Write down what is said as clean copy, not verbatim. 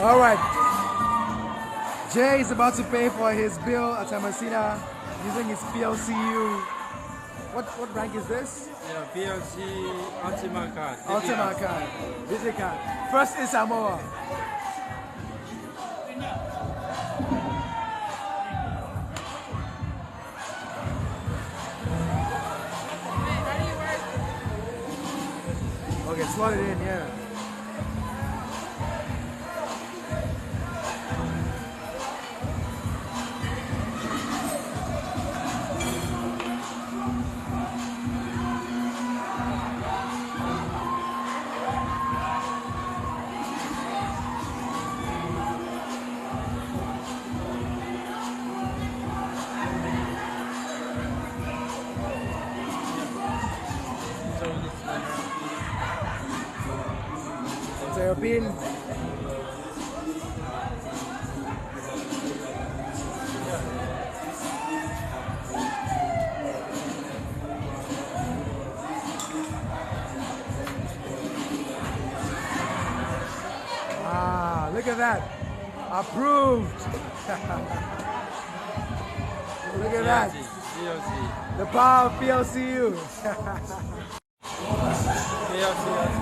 All right. Jay is about to pay for his bill at Tamasina using his PLCU. What rank is this? Yeah, PLC Ultima card. Ultima card. Digicard card. First in Samoa. Okay, slot it in, yeah. So your pin. Ah, look at that. Approved. Look at that. PLC. The power of PLCU. PLC